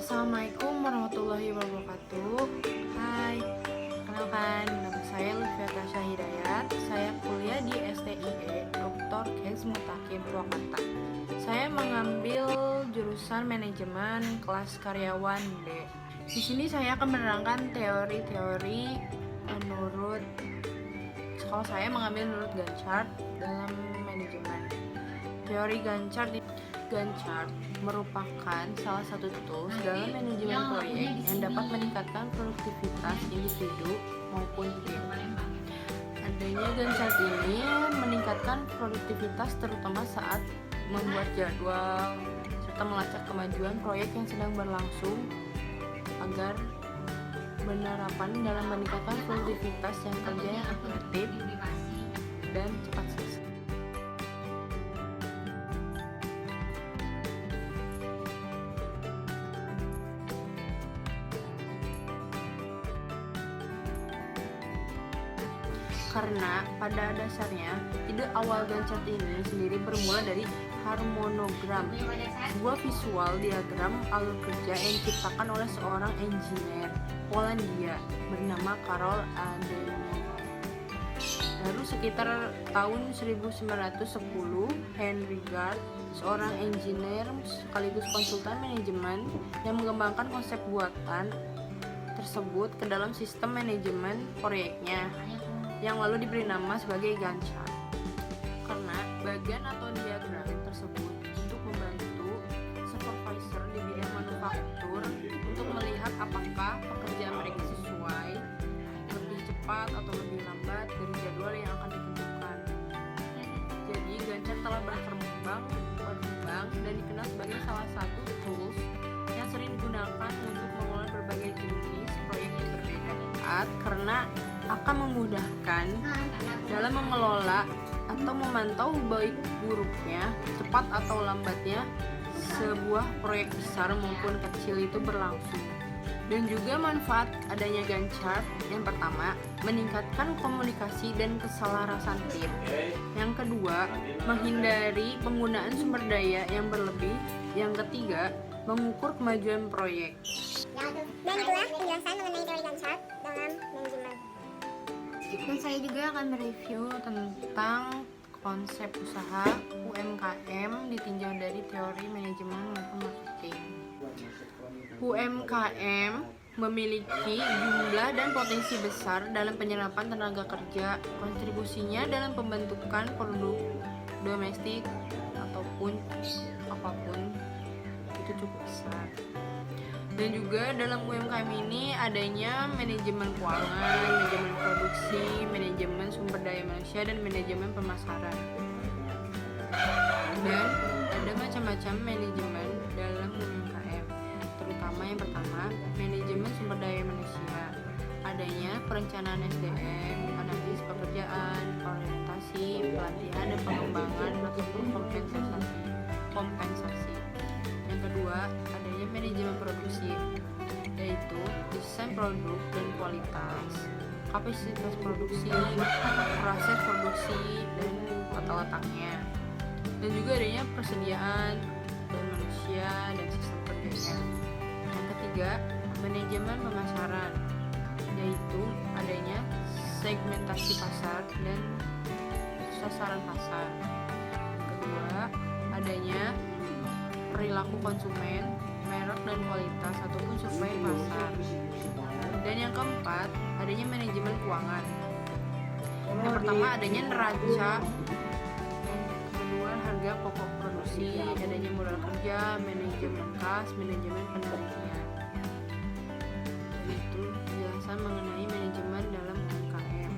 Assalamualaikum warahmatullahi wabarakatuh. Hai, kenalkan nama saya Lutfia Tasya Hidayat. Saya kuliah di STIE Dr. Kes Mutakin Purwakarta. Saya mengambil jurusan manajemen kelas karyawan D. Di sini saya akan menerangkan teori-teori menurut sekolah saya mengambil menurut Gantt chart dalam manajemen. Teori Gantt chart merupakan salah satu tools dalam manajemen proyek yang dapat meningkatkan produktivitas individu maupun tim. Adanya Gantt chart ini meningkatkan produktivitas terutama saat membuat jadwal serta melacak kemajuan proyek yang sedang berlangsung agar penerapan dalam meningkatkan produktivitas yang kerja yang efektif dan cepat selesai. Karena pada dasarnya ide awal Gantt chart ini sendiri bermula dari harmonogram, sebuah visual diagram alur kerja yang diciptakan oleh seorang engineer Polandia bernama Karol Adamczyk. Lalu sekitar tahun 1910, Henry Gard, seorang engineer sekaligus konsultan manajemen yang mengembangkan konsep buatan tersebut ke dalam sistem manajemen proyeknya, yang lalu diberi nama sebagai Gantt chart. Karena bagian atau diagram tersebut untuk membantu supervisor di bidang manufaktur untuk melihat apakah pekerjaan mereka sesuai, lebih cepat atau lebih lambat dari jadwal yang akan ditentukan. Jadi Gantt chart telah berkembang dan dikenal sebagai salah satu tools yang sering digunakan untuk mengelola berbagai jenis proyek yang berbeda, karena akan memudahkan dalam mengelola atau memantau baik buruknya, cepat atau lambatnya sebuah proyek besar maupun kecil itu berlangsung. Dan juga manfaat adanya Gantt chart yang pertama, meningkatkan komunikasi dan keselarasan tim. Yang kedua, menghindari penggunaan sumber daya yang berlebih. Yang ketiga, mengukur kemajuan proyek. Dan itulah penjelasan mengenai teori Gantt chart dalam manajemen. Dan saya juga akan mereview tentang konsep usaha UMKM ditinjau dari teori manajemen maupun marketing. UMKM memiliki jumlah dan potensi besar dalam penyerapan tenaga kerja. Kontribusinya dalam pembentukan produk domestik ataupun apapun itu cukup besar. Dan juga dalam UMKM ini adanya manajemen keuangan, manajemen produksi, manajemen sumber daya manusia, dan manajemen pemasaran. Dan ada macam-macam manajemen dalam UMKM, terutama yang pertama, manajemen sumber daya manusia. Adanya perencanaan SDM, analisis pekerjaan, orientasi, pelatihan, dan pengembangan ataupun kompensasi. Yang kedua, adanya manajemen produksi, yaitu desain produk dan kualitas, kapasitas produksi, proses produksi, dan tata letaknya. Dan juga adanya persediaan dan manusia dan sistem kerjanya. Yang ketiga, manajemen pemasaran, yaitu adanya segmentasi pasar dan sasaran pasar. Yang kedua, adanya perilaku konsumen, merek dan kualitas ataupun survei pasar. Dan yang keempat, adanya manajemen keuangan. Yang pertama adanya neraca, yang kedua harga pokok produksi, adanya modal kerja, manajemen kas, manajemen penelitian. Itu penjelasan mengenai manajemen dalam UMKM.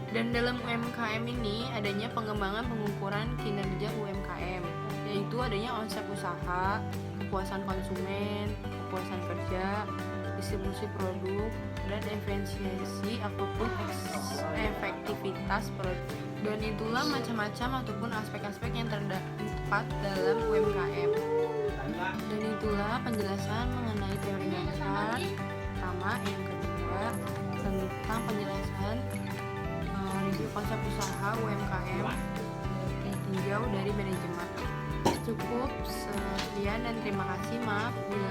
Dan dalam UMKM ini adanya pengembangan pengukuran kinerja UMKM, yaitu adanya omset usaha, kepuasan konsumen, kepuasan kerja, distribusi produk, dan efisiensi ataupun efektivitas produk. Dan itulah macam-macam ataupun aspek-aspek yang terdapat dalam UMKM. Dan itulah penjelasan mengenai teori Gantt chart pertama. Yang kedua, tentang penjelasan review konsep usaha UMKM ditinjau dari manajemen. Cukup sekian dan terima kasih. Maaf bila